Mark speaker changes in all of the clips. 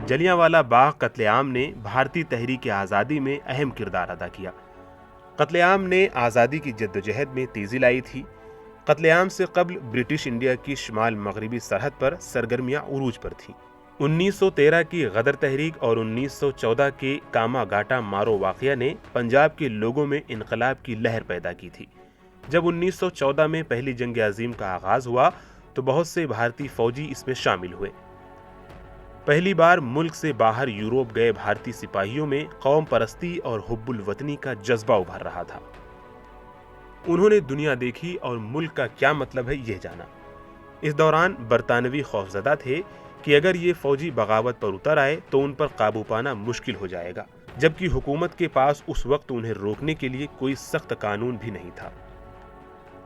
Speaker 1: जलियांवाला बाग कत्लेआम ने भारतीय तहरीक आज़ादी में अहम किरदार अदा किया। कत्लेआम ने आज़ादी की जद्दोजहद में तेजी लाई थी। कत्लेआम से कबल ब्रिटिश इंडिया की शुमाल मगरबी सरहद पर सरगर्मियां उरूज पर थीं। 1913 की गदर तहरीक और 1914 के कामागाटा मारो वाक़या ने पंजाब के लोगों में इनकलाब की लहर पैदा की थी। जब 1914 में पहली जंग अजीम का आगाज हुआ तो बहुत से भारतीय फौजी इसमें शामिल हुए। पहली बार मुल्क से बाहर यूरोप गए भारतीय सिपाहियों में कौम परस्ती और हुब्बुल वतनी का जज्बा उभर रहा था। उन्होंने दुनिया देखी और मुल्क का क्या मतलब है यह जाना। इस दौरान बरतानवी खौफजदा थे कि अगर ये फौजी बगावत पर उतर आए तो उन पर काबू पाना मुश्किल हो जाएगा, जबकि हुकूमत के पास उस वक्त उन्हें रोकने के लिए कोई सख्त कानून भी नहीं था।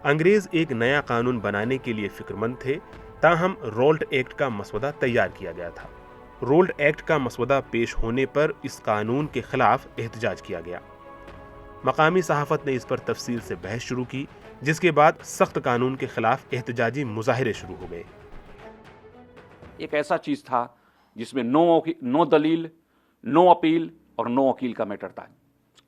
Speaker 1: अंग्रेज एक नया कानून बनाने के लिए फिक्रमंद थे, ताहम रोल्ड एक्ट का मसवदा तैयार किया गया था। रोल्ड एक्ट का मसवदा पेश होने पर इस कानून के खिलाफ एहतजाज किया गया। मकामी सहाफत ने इस पर तफसील से बहस शुरू की, जिसके बाद सख्त कानून के खिलाफ एहतजाजी मुजाहिरे शुरू हो गए।
Speaker 2: एक ऐसा चीज था जिसमें नो दलील, नो अपील और नो वकील का मैटर था।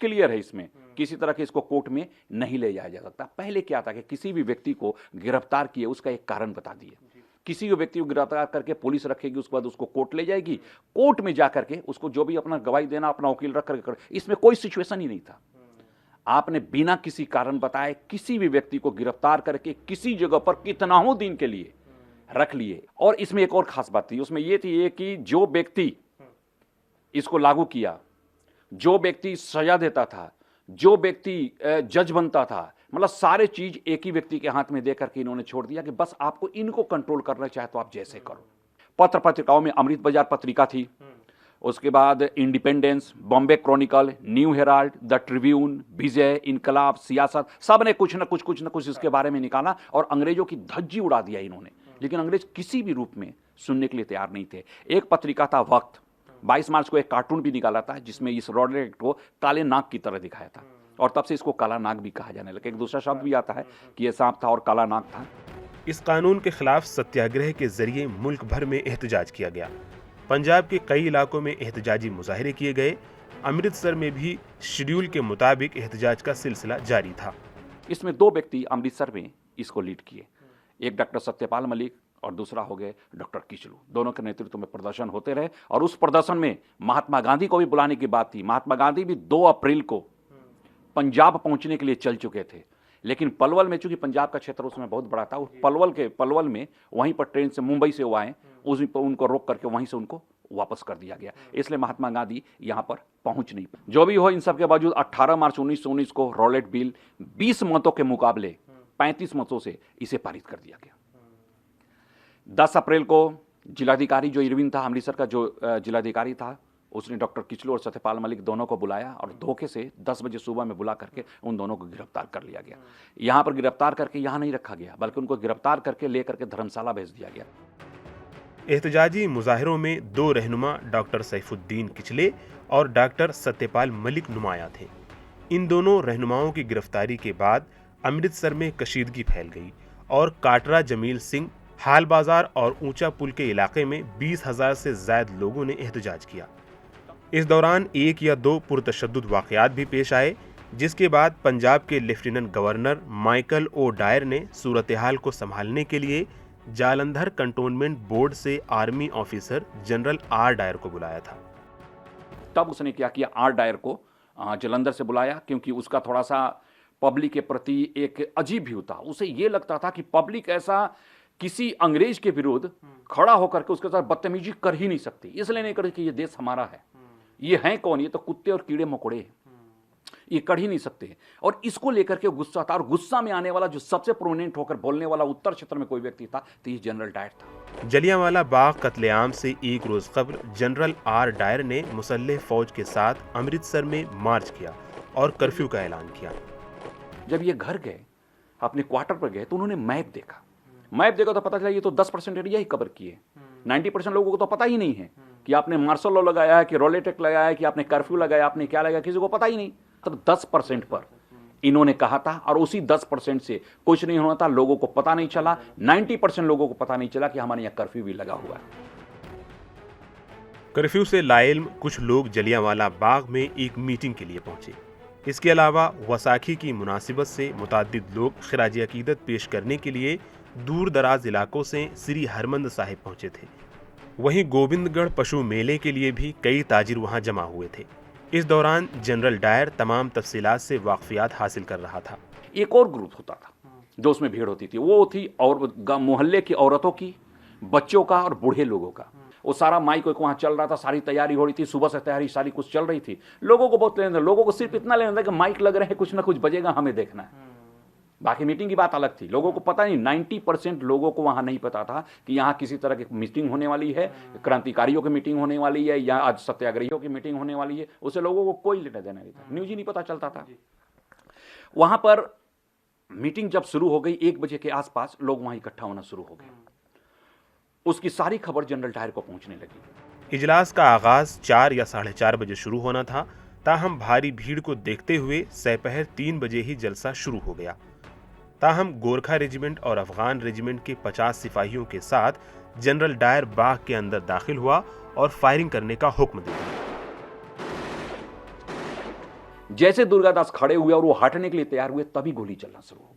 Speaker 2: क्लियर है, इसमें किसी तरह के इसको कोर्ट में नहीं ले जाया जा सकता। पहले क्या था कि किसी भी व्यक्ति को गिरफ्तार किए उसका एक कारण बता दिए। किसी भी व्यक्ति को गिरफ्तार करके पुलिस रखेगी, उसके बाद उसको कोर्ट ले जाएगी, कोर्ट में जाकर के उसको जो भी अपना गवाही देना अपना वकील रख करके, इसमें कोई सिचुएशन ही नहीं था। आपने बिना किसी कारण बताए किसी भी व्यक्ति को गिरफ्तार करके किसी जगह पर कितनाओं दिन के लिए रख लिए। और इसमें एक और खास बात थी, उसमें यह थी कि जो व्यक्ति इसको लागू किया, जो व्यक्ति सजा देता था, जो व्यक्ति जज बनता था, मतलब सारे चीज एक ही व्यक्ति के हाथ में देकर के इन्होंने छोड़ दिया कि बस आपको इनको कंट्रोल करना चाहे तो आप जैसे करो। पत्र पत्रिकाओं में अमृत बाजार पत्रिका थी, उसके बाद Independence, Bombay Chronicle, New Herald, the Tribune, Vijay, Inquilab, Siyasat, सब ने कुछ न कुछ इसके बारे में निकाला और अंग्रेजों की धज्जी उड़ा दिया इन्होंने। लेकिन अंग्रेज किसी भी रूप में सुनने के लिए तैयार नहीं थे। एक पत्रिका था वक्त, 22 मार्च को एक कार्टून भी निकाला था जिसमें इस रोल्ड एक्ट को काले नाग की तरह दिखाया था और तब से इसको काला नाग भी कहा जाने लगा। एक दूसरा शब्द भी आता है कि यह सांप था और काला नाग था।
Speaker 1: इस कानून के खिलाफ सत्याग्रह के जरिए मुल्क भर में एहतजाज किया गया। पंजाब के कई इलाकों में एहतजाजी मुजाहिरे किए गए। अमृतसर में भी शेड्यूल के मुताबिक एहतजाज का सिलसिला जारी था।
Speaker 2: इसमें दो व्यक्ति अमृतसर में इसको लीड किए, एक डॉक्टर सत्यपाल मलिक और दूसरा हो गए डॉक्टर किचलू। दोनों के नेतृत्व में प्रदर्शन होते रहे और उस प्रदर्शन में महात्मा गांधी को भी बुलाने की बात थी। महात्मा गांधी भी 2 अप्रैल को पंजाब पहुंचने के लिए चल चुके थे, लेकिन पलवल में, चूंकि पंजाब का क्षेत्र उसमें बहुत बड़ा था, उस पलवल में वहीं पर ट्रेन से मुंबई से वो आए, उनको रोक करके वहीं से उनको वापस कर दिया गया। इसलिए महात्मा गांधी यहां पर पहुंच नहीं पाए। जो भी हो, इन सब के बावजूद 18 मार्च 1919 को रॉलेट बिल 20 मतों के मुकाबले 35 मतों से इसे पारित कर दिया गया। 10 अप्रैल को जिलाधिकारी जो इरविन था, अमृतसर का जो जिलाधिकारी था, उसने डॉक्टर किचलू और सत्यपाल मलिक दोनों को बुलाया और धोखे से 10 बजे सुबह में बुला करके उन दोनों को गिरफ्तार कर लिया गया। यहां पर गिरफ्तार करके यहां नहीं रखा गया, बल्कि उनको गिरफ्तार करके लेकर के धर्मशाला भेज दिया गया।
Speaker 1: एहतजाजी मुजाहिरों में 2 रहनुमा डॉक्टर सैफुद्दीन किचले और डॉक्टर सत्यपाल मलिक नुमाया थे। इन दोनों रहनुमाओं की गिरफ्तारी के बाद अमृतसर में कशीदगी फैल गई और काटरा जमील सिंह, हाल बाजार और ऊंचा पुल के इलाके में 20,000 से ज्यादा लोगों ने एहतजाज किया। इस दौरान 1 या 2 पुरतशद्दुद वाक़यात भी पेश आए, जिसके बाद पंजाब के lieutenant governor Michael O'Dwyer ने सूरत हाल को संभालने के लिए जालंधर कंटोनमेंट बोर्ड से army officer general R Dyer को बुलाया था।
Speaker 2: तब उसने क्या किया, आर डायर को जालंधर से बुलाया, क्योंकि उसका थोड़ा सा पब्लिक के प्रति एक अजीब व्यू था। उसे ये लगता था कि पब्लिक ऐसा किसी अंग्रेज के विरुद्ध खड़ा होकर के उसके साथ बदतमीजी कर ही नहीं सकती। इसलिए नहीं कर कि ये देश हमारा है, ये हैं कौन, ये तो कुत्ते और कीड़े मकोड़े हैं, ये कर ही नहीं सकते। और इसको लेकर के गुस्सा था, और गुस्सा में आने वाला जो सबसे प्रोमिनेंट होकर बोलने वाला उत्तर क्षेत्र में कोई व्यक्ति था तो ये जनरल डायर था।
Speaker 1: जलियांवाला बाग कत्लेआम से 1 रोज कबल जनरल आर डायर ने मुसल्लह फौज के साथ अमृतसर में मार्च किया और कर्फ्यू का ऐलान किया।
Speaker 2: जब ये घर गए, अपने क्वार्टर पर गए, तो उन्होंने मैप देखा तो पता चला ये तो 10% एरिया ही कवर किए। 90% लोगों को तो पता ही नहीं है कि आपने मार्शल लॉ लगाया है, कि रोलेट एक्ट लगाया है, कि आपने कर्फ्यू लगाया, आपने क्या लगाया, किसी को पता ही नहीं। तो 10% पर इन्होंने कहा था, और उसी 10% से कुछ नहीं होना था। लोगों को पता नहीं चला, 90% लोगों को पता नहीं चला कि हमारे यहाँ कर्फ्यू भी लगा हुआ है।
Speaker 1: कर्फ्यू से लाइल्म कुछ लोग जलियांवाला बाग में एक मीटिंग के लिए पहुंचे। इसके अलावा वसाखी की मुनासिबत से मुताद्दिद लोग खिराज अकीदत पेश करने के लिए दूर दराज इलाकों से श्री हरमंद साहिब पहुंचे थे। वहीं गोविंदगढ़ पशु मेले के लिए भी कई ताजिर वहां जमा हुए थे। इस दौरान जनरल डायर तमाम तफसीलात से वाकफियात हासिल कर रहा था।
Speaker 2: एक और ग्रुप होता था जो उसमें भीड़ होती थी, वो थी और मोहल्ले की औरतों की, बच्चों का और बूढ़े लोगों का। वो सारा माइक वहाँ चल रहा था, सारी तैयारी हो रही थी, सुबह से तैयारी सारी कुछ चल रही थी। लोगों को बहुत लेना था, लोगों को सिर्फ इतना लेना था कि माइक लग रहे हैं, कुछ ना कुछ बजेगा, हमें देखना है। बाकी मीटिंग की बात अलग थी। लोगों को पता नहीं, 90% लोगों को वहां नहीं पता था कि यहाँ किसी तरह की मीटिंग होने वाली है, क्रांतिकारियों की मीटिंग होने वाली है या आज सत्याग्रहियों की मीटिंग होने वाली है। उसे लोगों को कोई लेना देना नहीं था, न्यूज ही नहीं पता चलता था। वहां पर मीटिंग जब शुरू हो गई 1 बजे के आसपास लोग वहां इकट्ठा होना शुरू हो गए। उसकी सारी खबर जनरल डायर को पहुंचने लगी।
Speaker 1: इजलास का आगाज 4 या 4:30 बजे शुरू होना था, ताहम भारी भीड़ को देखते हुए दोपहर 3 बजे ही जलसा शुरू हो गया। ताहम गोरखा रेजिमेंट और अफगान रेजिमेंट के 50 सिपाहियों के साथ जनरल डायर बाग के अंदर दाखिल हुआ और फायरिंग करने का हुक्म दे दिया।
Speaker 2: जैसे दुर्गादास खड़े हुए और वो हटने के लिए तैयार हुए, तभी गोली चलना शुरू हो गई।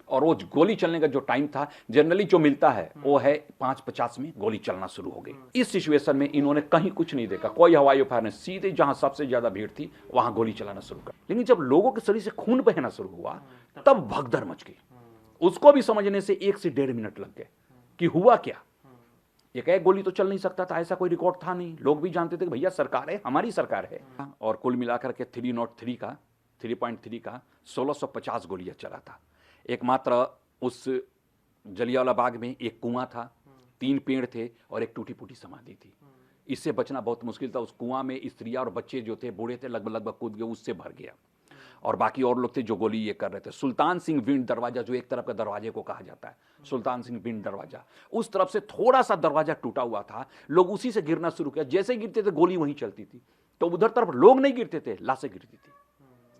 Speaker 2: और वो गोली चलने का जो टाइम था जनरली जो मिलता है वो है 5:50 में गोली चलना शुरू हो गई। इस सिचुएशन में इन्होंने कहीं कुछ नहीं देखा, कोई हवाई फायर नहीं, सीधे जहां सबसे ज्यादा भीड़ थी वहां गोली चलाना शुरू कर। लेकिन जब लोगों के शरीर से खून बहना शुरू हुआ तब भगदड़ मच गई। उसको भी समझने से 1 से 1.5 मिनट लग गए कि हुआ क्या। एक गोली तो चल नहीं सकता था, ऐसा कोई रिकॉर्ड था नहीं। लोग भी जानते थे कि भैया सरकार है, हमारी सरकार है। और कुल मिलाकर के 303 का 3.3 का 1650 गोलियां चला था। एकमात्र उस जलियांवाला बाग में एक कुआं था, 3 पेड़ थे और एक टूटी फूटी समाधि थी। इससे बचना बहुत मुश्किल था। उस कुआं में स्त्रियां और बच्चे जो थे, बूढ़े थे, लगभग कूद गए, उससे भर गया। और बाकी और लोग थे जो गोली ये कर रहे थे। सुल्तान सिंह विंड दरवाजा, जो एक तरफ का दरवाजे को कहा जाता है सुल्तान सिंह विंड दरवाजा, उस तरफ से थोड़ा सा दरवाजा टूटा हुआ था। लोग उसी से गिरना शुरू किया। जैसे गिरते थे गोली वहीं चलती थी। तो उधर तरफ लोग नहीं गिरते थे, लाशें गिरती थी।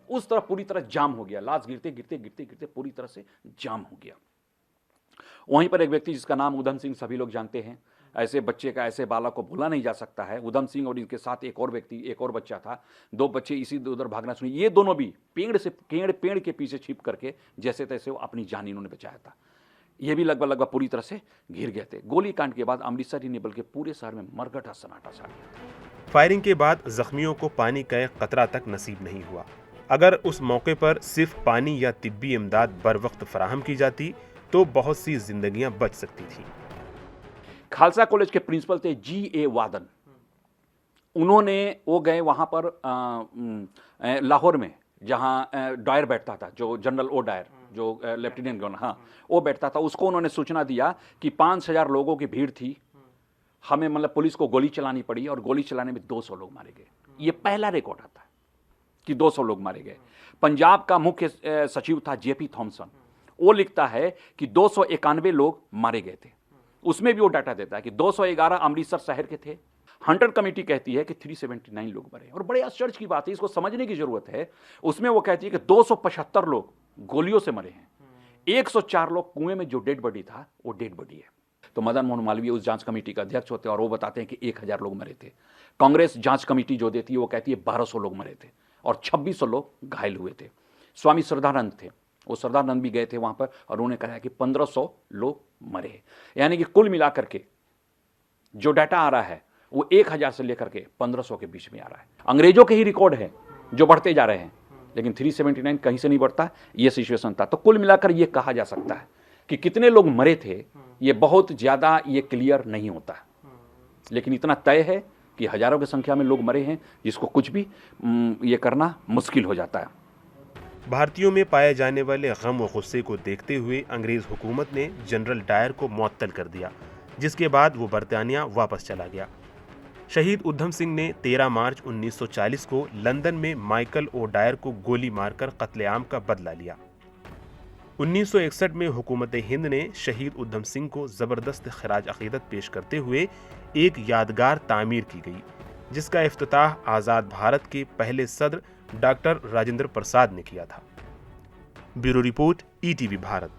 Speaker 2: उस तरफ पूरी तरह जाम हो गया। लाश गिरते गिरते गिरते गिरते पूरी तरह से जाम हो गया। वहीं पर एक व्यक्ति जिसका नाम उधम सिंह सभी लोग जानते हैं। ऐसे बच्चे का, ऐसे बालक को भूला नहीं जा सकता है। उधम सिंह और इनके साथ एक और व्यक्ति, एक और बच्चा था। 2 बच्चे इसी उधर भागना शुरू। ये दोनों भी पेड़ के पीछे छिप करके जैसे तैसे वो अपनी जान इन्होंने बचाया था। ये भी लगभग पूरी तरह से घिर गए थे। गोली कांड के बाद अमृतसर ही नहीं बल्कि पूरे शहर में मरघटा सन्नाटा छा गया।
Speaker 1: फायरिंग के बाद जख्मियों को पानी का एक कतरा तक नसीब नहीं हुआ। अगर उस मौके पर सिर्फ पानी या तिब्बी इमदाद बर वक्त फराहम की जाती तो बहुत सी जिंदगियां बच सकती थी।
Speaker 2: खालसा कॉलेज के प्रिंसिपल थे G.A. वादन। उन्होंने वो गए वहां पर लाहौर में, जहां डायर बैठता था, जो जनरल ओ डायर, जो लेफ्टिनेंट गवर्नर, हाँ वो बैठता था। उसको उन्होंने सूचना दिया कि 5000 लोगों की भीड़ थी, हमें मतलब पुलिस को गोली चलानी पड़ी और गोली चलाने में 200 लोग मारे गए। ये पहला रिकॉर्ड आता है कि 200 लोग मारे गए। पंजाब का मुख्य सचिव था J.P. थॉमसन। वो लिखता है कि 291 लोग मारे गए थे। उसमें भी वो डाटा देता है कि 211 अमृतसर शहर के थे। हंटर कमेटी कहती है कि 379 लोग मरे। और बड़े आश्चर्य की बात है, इसको समझने की जरूरत है। उसमें वो कहती है कि 275 लोग गोलियों से मरे हैं, 104 लोग कुएं में जो डेड बॉडी था वो डेड बॉडी है। तो मदन मोहन मालवीय उस जांच कमेटी का अध्यक्ष होते हैं और वो बताते हैं कि 1000 लोग मरे थे। कांग्रेस जांच कमेटी जो देती है वो कहती है 1200 लोग मरे थे और 2600 लोग घायल हुए थे। स्वामी श्रद्धानंद थे, वो श्रद्धानंद भी गए थे वहां पर और उन्होंने कहा कि 1500 लोग मरे। यानी कि कुल मिलाकर के जो डाटा आ रहा है वो 1000 से लेकर के 1500 के बीच में आ रहा है। अंग्रेजों के ही रिकॉर्ड है जो बढ़ते जा रहे हैं, लेकिन 379 कहीं से नहीं बढ़ता। ये सिचुएशन था। तो कुल मिलाकर ये कहा जा सकता है कि कितने लोग मरे थे ये बहुत ज्यादा ये क्लियर नहीं होता, लेकिन इतना तय है कि हजारों की संख्या में लोग मरे हैं, जिसको कुछ भी ये करना मुश्किल हो जाता है।
Speaker 1: भारतीयों में पाए जाने वाले गम और गुस्से को देखते हुए अंग्रेज हुकूमत ने जनरल डायर को मुअत्तल कर दिया, जिसके बाद वो बरतानिया वापस चला गया। शहीद उधम सिंह ने 13 मार्च 1940 को लंदन में माइकल ओ डायर को गोली मारकर कत्लेआम का बदला लिया। 1961 में हुकूमत हिंद ने शहीद उधम सिंह को जबरदस्त खिराज अकीदत पेश करते हुए एक यादगार तामीर की गई, जिसका इफ्तिताह आज़ाद भारत के पहले सदर डॉक्टर राजेंद्र प्रसाद ने किया था। Bureau report, ETV Bharat.